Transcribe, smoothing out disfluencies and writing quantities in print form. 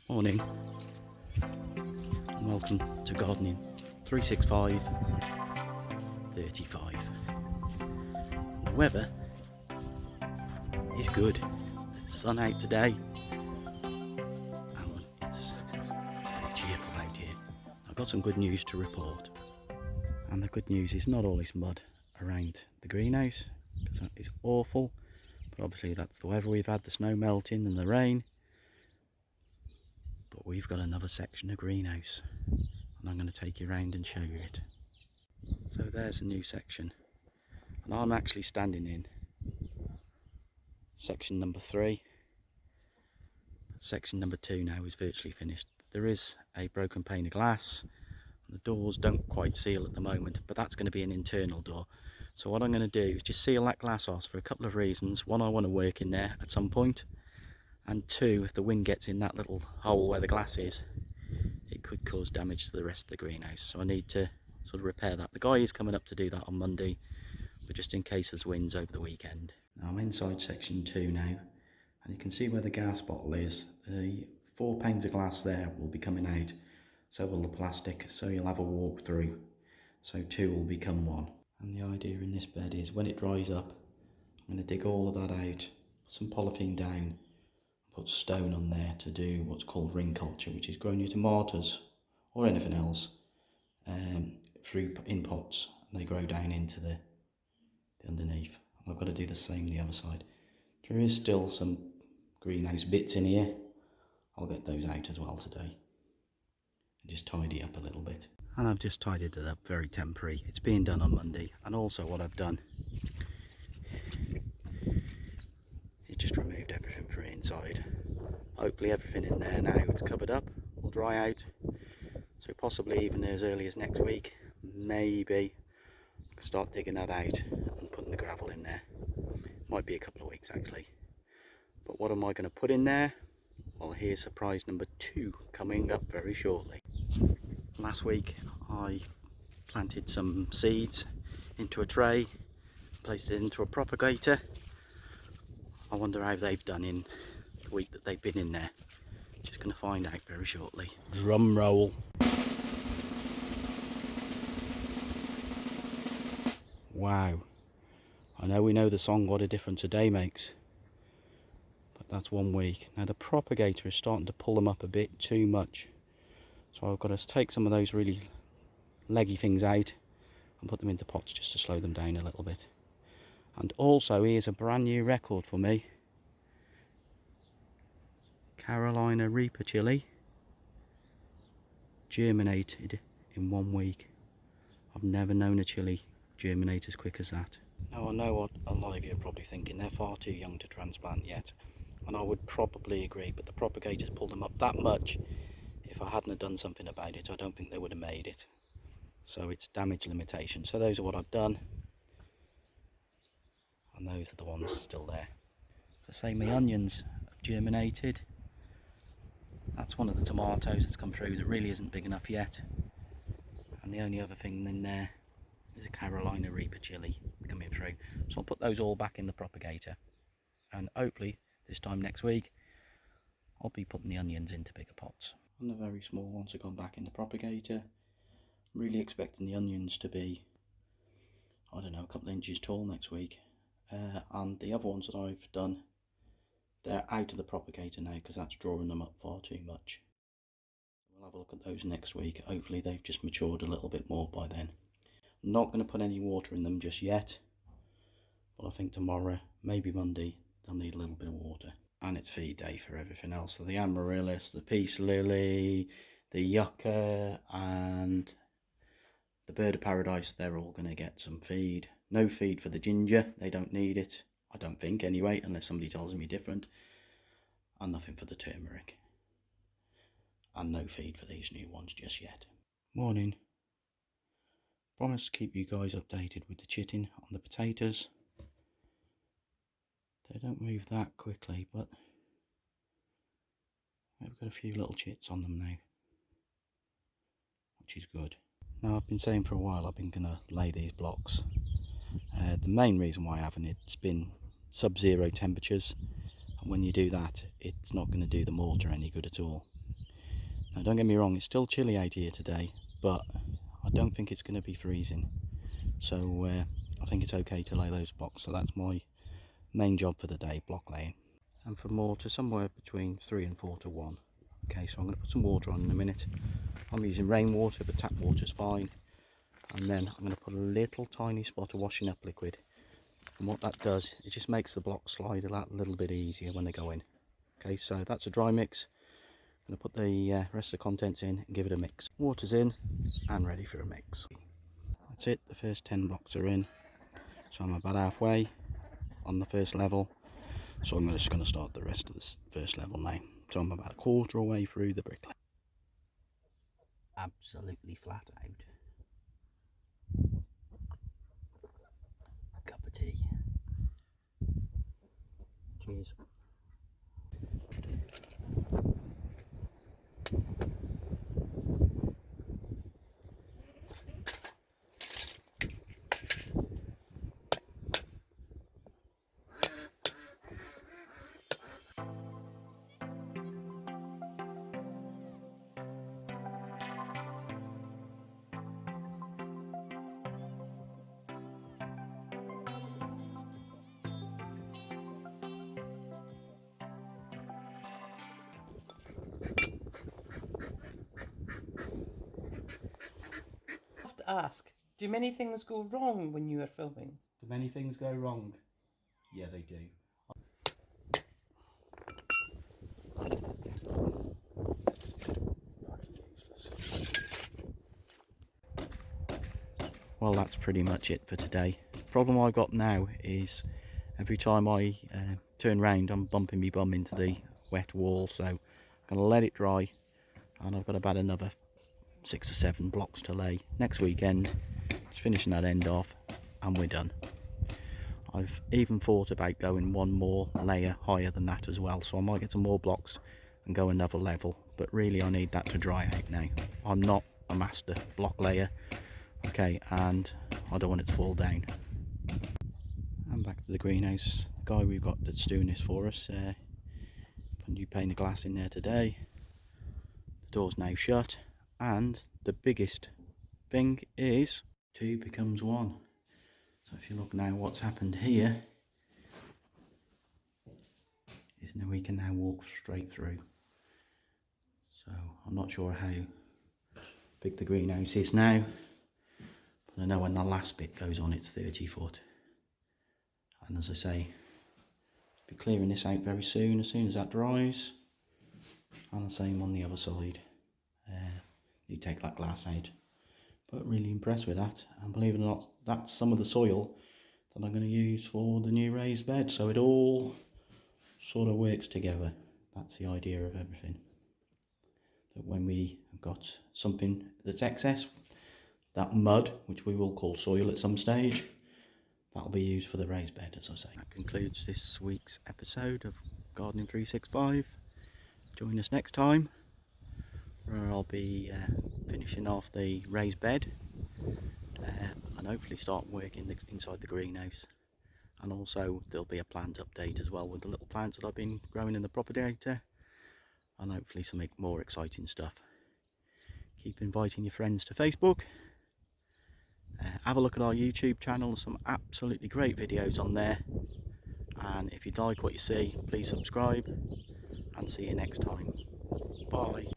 Morning and welcome to gardening 365 35. The weather is good. The sun out today and it's very cheerful out here. I've got some good news to report, and the good news is not all this mud around the greenhouse, because that is awful, but obviously that's the weather we've had, the snow melting and the rain. But we've got another section of greenhouse and I'm going to take you around and show you it. So there's a new section, and I'm actually standing in section number 3. Section number 2 now is virtually finished. There is a broken pane of glass, and the doors don't quite seal at the moment, but that's going to be an internal door. So what I'm going to do is just seal that glass off for a couple of reasons. One, I want to work in there at some point, and two, if the wind gets in that little hole where the glass is, it could cause damage to the rest of the greenhouse. So I need to sort of repair that. The guy is coming up to do that on Monday, but just in case there's winds over the weekend. Now I'm inside section 2 now, and you can see where the gas bottle is. The 4 panes of glass there will be coming out, so will the plastic, so you'll have a walk through. So 2 will become 1. And the idea in this bed is when it dries up, I'm going to dig all of that out, put some polythene down, put stone on there to do what's called ring culture, which is growing your tomatoes or anything else through in pots, and they grow down into the underneath. I've got to do the same the other side. There is still some greenhouse bits in here. I'll get those out as well today and just tidy up a little bit. And I've just tidied it up, very temporary. It's being done on Monday. And also what I've done is just removed everything from inside. Hopefully everything in there now it's covered up will dry out, so possibly even as early as next week, maybe I can start digging that out and putting the gravel in there. Might be a couple of weeks actually. But what am I going to put in there? Well, here's surprise number 2 coming up very shortly. Last week I planted some seeds into a tray, placed it into a propagator. I wonder how they've done in the week that they've been in there. Just going to find out very shortly. Drum roll. Wow. I know we know the song What a Difference a Day Makes, but that's 1 week. Now the propagator is starting to pull them up a bit too much. So I've got to take some of those really leggy things out and put them into pots just to slow them down a little bit. And also here's a brand new record for me. Carolina Reaper chili germinated in 1 week. I've never known a chili germinate as quick as that. Now I know what a lot of you are probably thinking, they're far too young to transplant yet, and I would probably agree, but the propagators pulled them up that much. If I hadn't have done something about it, I don't think they would have made it. So it's damage limitation. So those are what I've done, and those are the ones still there. So say my onions have germinated. That's one of the tomatoes that's come through that really isn't big enough yet. And the only other thing in there is a Carolina Reaper chili coming through. So I'll put those all back in the propagator. And hopefully this time next week I'll be putting the onions into bigger pots. And the very small ones have gone back in the propagator. I'm really expecting the onions to be, I don't know, a couple of inches tall next week. And the other ones that I've done, they're out of the propagator now because that's drawing them up far too much. We'll have a look at those next week. Hopefully they've just matured a little bit more by then. I'm not going to put any water in them just yet, but I think tomorrow, maybe Monday, they'll need a little bit of water. And it's feed day for everything else. So the amaryllis, the peace lily, the yucca and the bird of paradise, they're all going to get some feed. No feed for the ginger, they don't need it. I don't think anyway, unless somebody tells me different. And nothing for the turmeric. And no feed for these new ones just yet. Morning. Promise to keep you guys updated with the chitting on the potatoes. They don't move that quickly, but we've got a few little chits on them now, which is good. Now I've been saying for a while I've been going to lay these blocks. The main reason why I haven't, it's been sub-zero temperatures, and when you do that it's not going to do the mortar any good at all. Now don't get me wrong, it's still chilly out here today, but I don't think it's going to be freezing. So I think it's okay to lay those blocks. So that's my main job for the day, block laying. And for mortar, somewhere between 3 and 4 to 1. Okay, so I'm going to put some water on in a minute. I'm using rainwater, but tap water's fine. And then I'm going to put a little tiny spot of washing up liquid. And what that does, it just makes the block slide a little bit easier when they go in. Okay, so that's a dry mix. I'm going to put the rest of the contents in and give it a mix. Water's in and ready for a mix. That's it, the first 10 blocks are in. So I'm about halfway on the first level. So I'm just going to start the rest of this first level now. So I'm about a quarter away through the brick. Absolutely flat out. Cup of tea. Cheers. To ask, do many things go wrong when you are filming? Do many things go wrong? Yeah, they do. Well, that's pretty much it for today. The problem I've got now is every time I turn round, I'm bumping my bum into the wet wall, so I'm going to let it dry, and I've got about another 6 or 7 blocks to lay. Next weekend, just finishing that end off, and we're done. I've even thought about going one more layer higher than that as well, so I might get some more blocks and go another level, but really I need that to dry out now. I'm not a master block layer, okay, and I don't want it to fall down. And back to the greenhouse. The guy we've got that's doing this for us put a new pane of glass in there today. The door's now shut, and the biggest thing is 2 becomes 1. So if you look now, what's happened here is now we can now walk straight through. So I'm not sure how big the greenhouse is now, but I know when the last bit goes on it's 30 foot. And as I say, I'll be clearing this out very soon as that dries. And the same on the other side. You take that glass out. But really impressed with that, and believe it or not, that's some of the soil that I'm going to use for the new raised bed. So it all sort of works together. That's the idea of everything. That when we have got something that's excess, that mud, which we will call soil at some stage, that'll be used for the raised bed, as I say. That concludes this week's episode of Gardening 365. Join us next time, where I'll be finishing off the raised bed and hopefully start working inside the greenhouse. And also there'll be a plant update as well with the little plants that I've been growing in the propagator, and hopefully some more exciting stuff. Keep inviting your friends to Facebook. Have a look at our YouTube channel, some absolutely great videos on there, and if you like what you see, please subscribe, and see you next time. Bye.